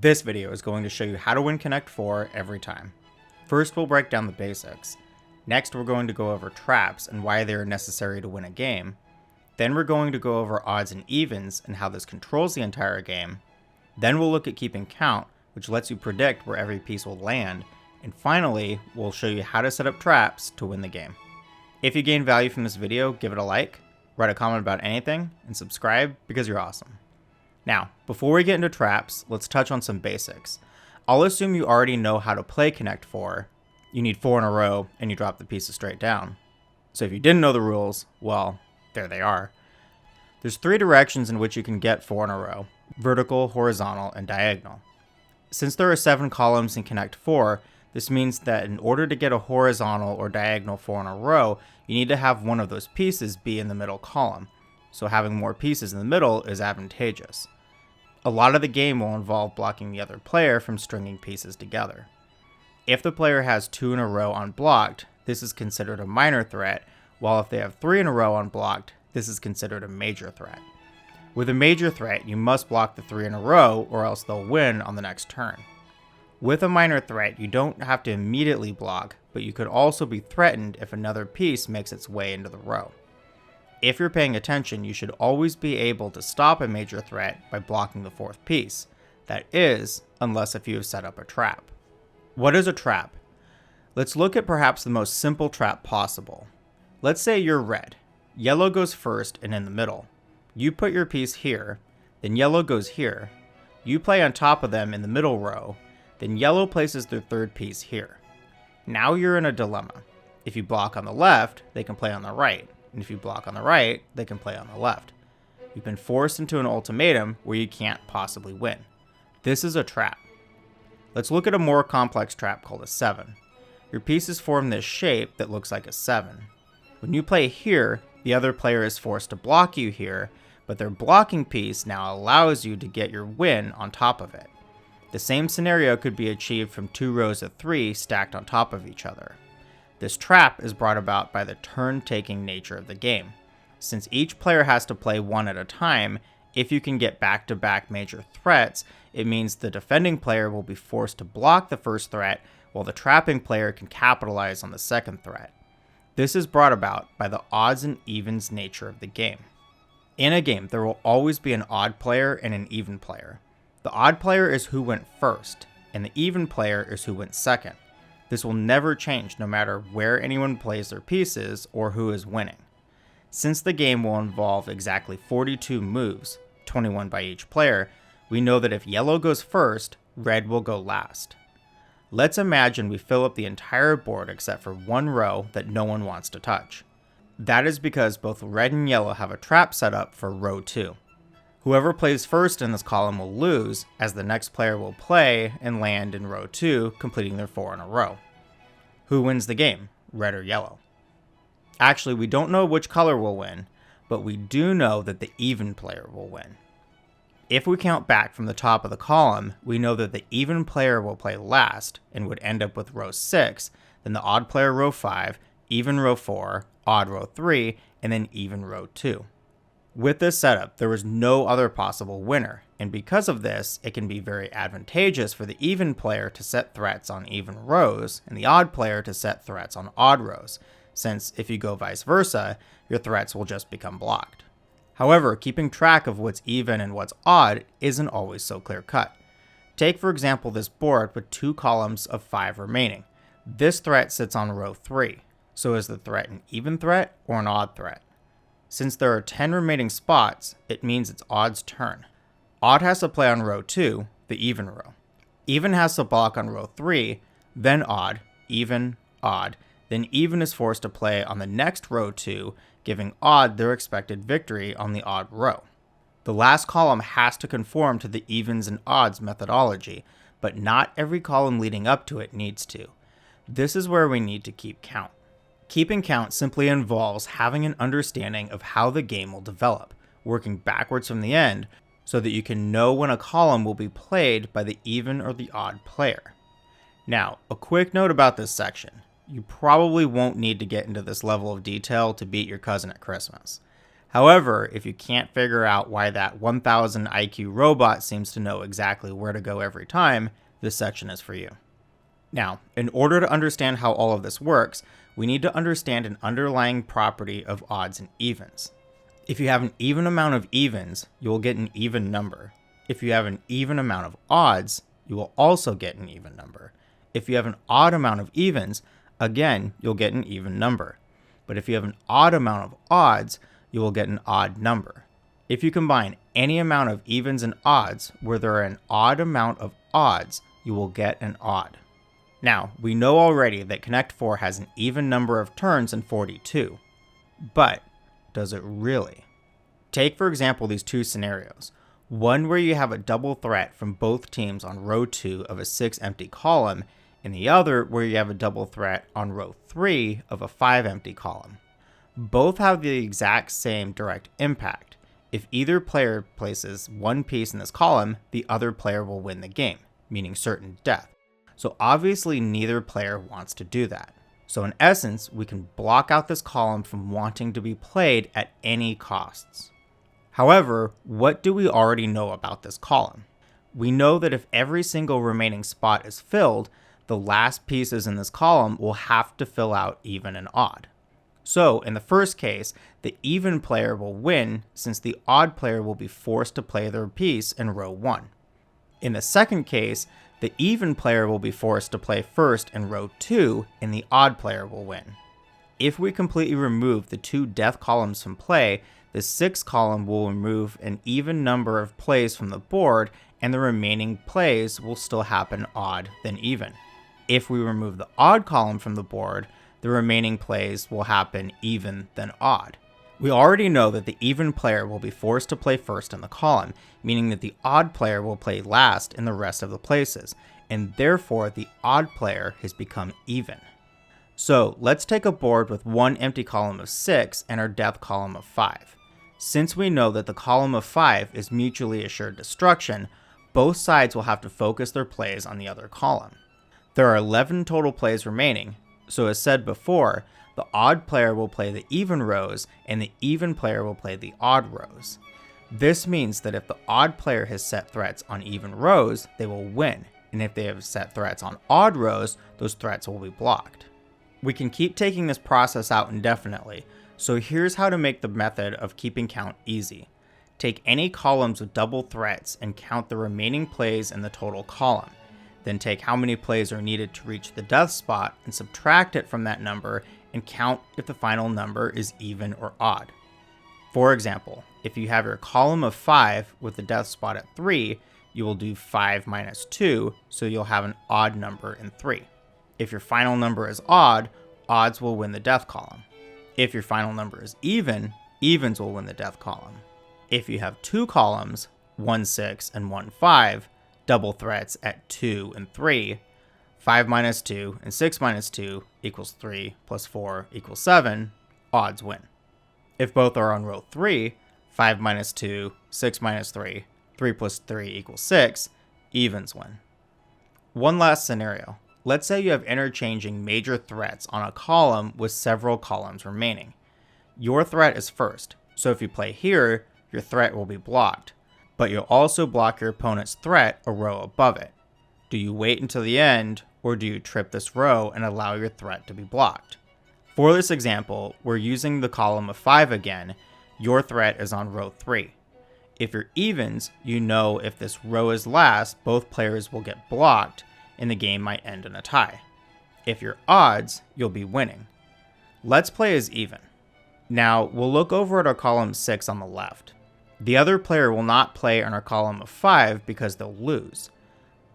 This video is going to show you how to win Connect 4 every time. First, we'll break down the basics. Next, we're going to go over traps and why they are necessary to win a game. Then we're going to go over odds and evens and how this controls the entire game. Then we'll look at keeping count, which lets you predict where every piece will land. And finally, we'll show you how to set up traps to win the game. If you gain value from this video, give it a like, write a comment about anything, and subscribe because you're awesome. Now, before we get into traps, let's touch on some basics. I'll assume you already know how to play Connect 4. You need 4 in a row, and you drop the pieces straight down. So if you didn't know the rules, well, there they are. There's 3 directions in which you can get 4 in a row: vertical, horizontal, and diagonal. Since there are 7 columns in Connect 4, this means that in order to get a horizontal or diagonal 4 in a row, you need to have one of those pieces be in the middle column. So having more pieces in the middle is advantageous. A lot of the game will involve blocking the other player from stringing pieces together. If the player has 2 in a row unblocked, this is considered a minor threat, while if they have 3 in a row unblocked, this is considered a major threat. With a major threat, you must block the 3 in a row or else they'll win on the next turn. With a minor threat, you don't have to immediately block, but you could also be threatened if another piece makes its way into the row. If you're paying attention, you should always be able to stop a major threat by blocking the 4th piece. That is, unless if you have set up a trap. What is a trap? Let's look at perhaps the most simple trap possible. Let's say you're red. Yellow goes first and in the middle. You put your piece here, then yellow goes here. You play on top of them in the middle row, then yellow places their 3rd piece here. Now you're in a dilemma. If you block on the left, they can play on the right. And if you block on the right, they can play on the left. You've been forced into an ultimatum where you can't possibly win. This is a trap. Let's look at a more complex trap called a 7. Your pieces form this shape that looks like a 7. When you play here, the other player is forced to block you here, but their blocking piece now allows you to get your win on top of it. The same scenario could be achieved from 2 rows of 3 stacked on top of each other. This trap is brought about by the turn-taking nature of the game. Since each player has to play one at a time, if you can get back-to-back major threats, it means the defending player will be forced to block the first threat, while the trapping player can capitalize on the second threat. This is brought about by the odds and evens nature of the game. In a game, there will always be an odd player and an even player. The odd player is who went first, and the even player is who went second. This will never change no matter where anyone plays their pieces or who is winning. Since the game will involve exactly 42 moves, 21 by each player, we know that if yellow goes first, red will go last. Let's imagine we fill up the entire board except for 1 row that no one wants to touch. That is because both red and yellow have a trap set up for row 2. Whoever plays first in this column will lose, as the next player will play and land in row 2, completing their 4 in a row. Who wins the game, red or yellow? Actually, we don't know which color will win, but we do know that the even player will win. If we count back from the top of the column, we know that the even player will play last and would end up with row 6, then the odd player row 5, even row 4, odd row 3, and then even row 2. With this setup, there is no other possible winner, and because of this, it can be very advantageous for the even player to set threats on even rows, and the odd player to set threats on odd rows, since if you go vice versa, your threats will just become blocked. However, keeping track of what's even and what's odd isn't always so clear-cut. Take for example this board with 2 columns of 5 remaining. This threat sits on row 3, so is the threat an even threat or an odd threat? Since there are 10 remaining spots, it means it's odd's turn. Odd has to play on row 2, the even row. Even has to block on row 3, then odd, even, odd, then even is forced to play on the next row 2, giving odd their expected victory on the odd row. The last column has to conform to the evens and odds methodology, but not every column leading up to it needs to. This is where we need to keep count. Keeping count simply involves having an understanding of how the game will develop, working backwards from the end, so that you can know when a column will be played by the even or the odd player. Now, a quick note about this section. You probably won't need to get into this level of detail to beat your cousin at Christmas. However, if you can't figure out why that 1000 IQ robot seems to know exactly where to go every time, this section is for you. Now, in order to understand how all of this works, we need to understand an underlying property of odds and evens. If you have an even amount of evens, you will get an even number. If you have an even amount of odds, you will also get an even number. If you have an odd amount of evens, again, you'll get an even number. But if you have an odd amount of odds, you will get an odd number. If you combine any amount of evens and odds where there are an odd amount of odds, you will get an odd. Now, we know already that Connect 4 has an even number of turns in 42. But does it really? Take, for example, these two scenarios. One where you have a double threat from both teams on row 2 of a 6 empty column, and the other where you have a double threat on row 3 of a 5 empty column. Both have the exact same direct impact. If either player places one piece in this column, the other player will win the game, meaning certain death. So obviously neither player wants to do that. So in essence, we can block out this column from wanting to be played at any costs. However, what do we already know about this column? We know that if every single remaining spot is filled, the last pieces in this column will have to fill out even and odd. So in the first case, the even player will win since the odd player will be forced to play their piece in row 1. In the second case, the even player will be forced to play first in row 2 and the odd player will win. If we completely remove the two death columns from play, the 6th column will remove an even number of plays from the board and the remaining plays will still happen odd than even. If we remove the odd column from the board, the remaining plays will happen even than odd. We already know that the even player will be forced to play first in the column, meaning that the odd player will play last in the rest of the places, and therefore the odd player has become even. So let's take a board with one empty column of 6 and our death column of 5. Since we know that the column of 5 is mutually assured destruction, both sides will have to focus their plays on the other column. There are 11 total plays remaining, so as said before, the odd player will play the even rows and the even player will play the odd rows. This means that if the odd player has set threats on even rows, they will win, and if they have set threats on odd rows, those threats will be blocked. We can keep taking this process out indefinitely, so here's how to make the method of keeping count easy. Take any columns with double threats and count the remaining plays in the total column. Then take how many plays are needed to reach the death spot and subtract it from that number and count if the final number is even or odd. For example, if you have your column of 5 with the death spot at 3, you will do 5 minus 2, so you'll have an odd number in 3. If your final number is odd, odds will win the death column. If your final number is even, evens will win the death column. If you have two columns, 1 6 and 1 5, double threats at 2 and 3, 5 minus 2 and 6 minus 2 equals 3 plus 4 equals 7, odds win. If both are on row 3, 5 minus 2, 6 minus 3, 3 plus 3 equals 6, evens win. One last scenario. Let's say you have interchanging major threats on a column with several columns remaining. Your threat is first, so if you play here, your threat will be blocked, but you'll also block your opponent's threat a row above it. Do you wait until the end, or do you trip this row and allow your threat to be blocked? For this example, we're using the column of 5 again. Your threat is on row 3. If you're evens, you know if this row is last, both players will get blocked, and the game might end in a tie. If you're odds, you'll be winning. Let's play as even. Now, we'll look over at our column 6 on the left. The other player will not play on our column of 5 because they'll lose.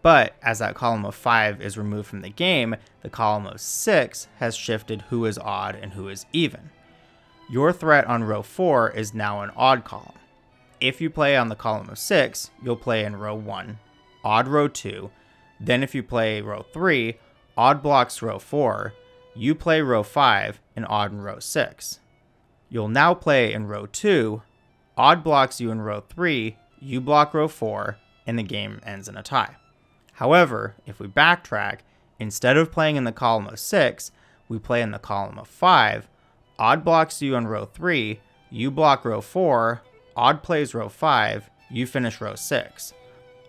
But as that column of 5 is removed from the game, the column of 6 has shifted who is odd and who is even. Your threat on row 4 is now an odd column. If you play on the column of 6, you'll play in row 1, odd row 2, then if you play row 3, odd blocks row 4, you play row 5, and odd in row 6. You'll now play in row 2, odd blocks you in row 3, you block row 4, and the game ends in a tie. However, if we backtrack, instead of playing in the column of 6, we play in the column of 5, odd blocks you on row 3, you block row 4, Odd plays row 5, you finish row 6.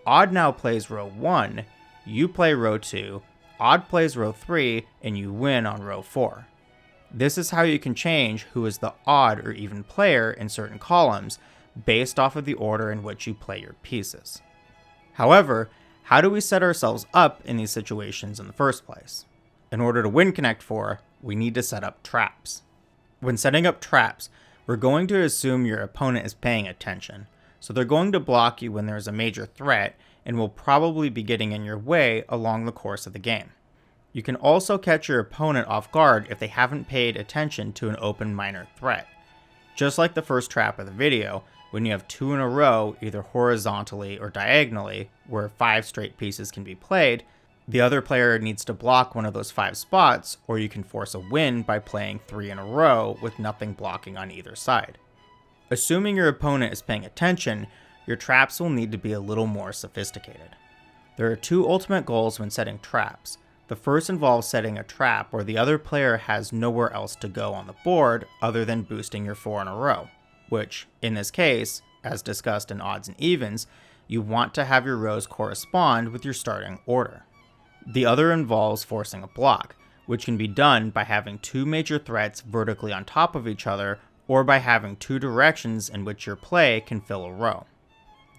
Odd now plays row 1, you play row 2, Odd plays row 3, and you win on row 4. This is how you can change who is the odd or even player in certain columns based off of the order in which you play your pieces. However, how do we set ourselves up in these situations in the first place? In order to win Connect 4, we need to set up traps. When setting up traps, we're going to assume your opponent is paying attention, so they're going to block you when there's a major threat and will probably be getting in your way along the course of the game. You can also catch your opponent off guard if they haven't paid attention to an open minor threat. Just like the first trap of the video, when you have 2 in a row, either horizontally or diagonally, where 5 straight pieces can be played, the other player needs to block one of those 5 spots, or you can force a win by playing 3 in a row with nothing blocking on either side. Assuming your opponent is paying attention, your traps will need to be a little more sophisticated. There are 2 ultimate goals when setting traps. The first involves setting a trap where the other player has nowhere else to go on the board other than boosting your 4 in a row, which, in this case, as discussed in odds and evens, you want to have your rows correspond with your starting order. The other involves forcing a block, which can be done by having 2 major threats vertically on top of each other or by having 2 directions in which your play can fill a row.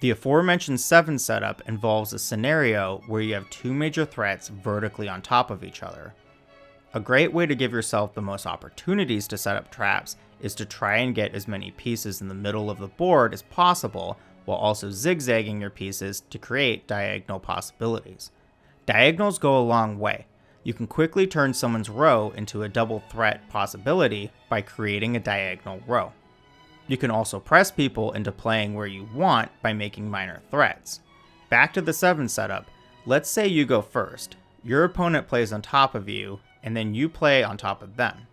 The aforementioned 7 setup involves a scenario where you have 2 major threats vertically on top of each other. A great way to give yourself the most opportunities to set up traps is to try and get as many pieces in the middle of the board as possible while also zigzagging your pieces to create diagonal possibilities. Diagonals go a long way. You can quickly turn someone's row into a double threat possibility by creating a diagonal row. You can also press people into playing where you want by making minor threats. Back to the 7 setup, let's say you go first. Your opponent plays on top of you, and then you play on top of them.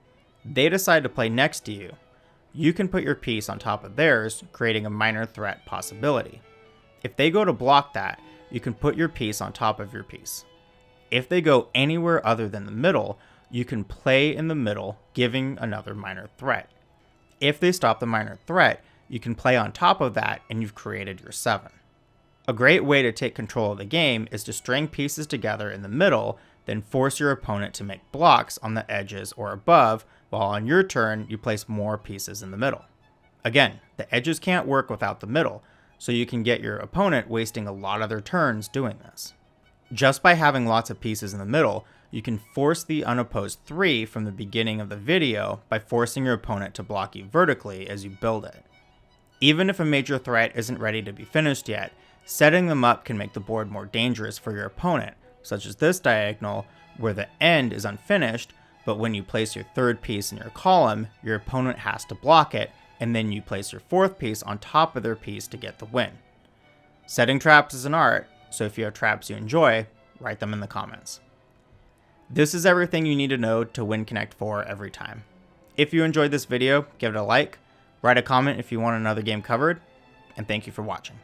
They decide to play next to you. You can put your piece on top of theirs, creating a minor threat possibility. If they go to block that, you can put your piece on top of your piece. If they go anywhere other than the middle, you can play in the middle, giving another minor threat. If they stop the minor threat, you can play on top of that and you've created your 7. A great way to take control of the game is to string pieces together in the middle, then force your opponent to make blocks on the edges or above, while on your turn you place more pieces in the middle. Again, the edges can't work without the middle, so you can get your opponent wasting a lot of their turns doing this. Just by having lots of pieces in the middle, you can force the unopposed 3 from the beginning of the video by forcing your opponent to block you vertically as you build it. Even if a major threat isn't ready to be finished yet, setting them up can make the board more dangerous for your opponent, such as this diagonal where the end is unfinished, but when you place your 3rd piece in your column, your opponent has to block it, and then you place your 4th piece on top of their piece to get the win. Setting traps is an art, so if you have traps you enjoy, write them in the comments. This is everything you need to know to win Connect 4 every time. If you enjoyed this video, give it a like, write a comment if you want another game covered, and thank you for watching.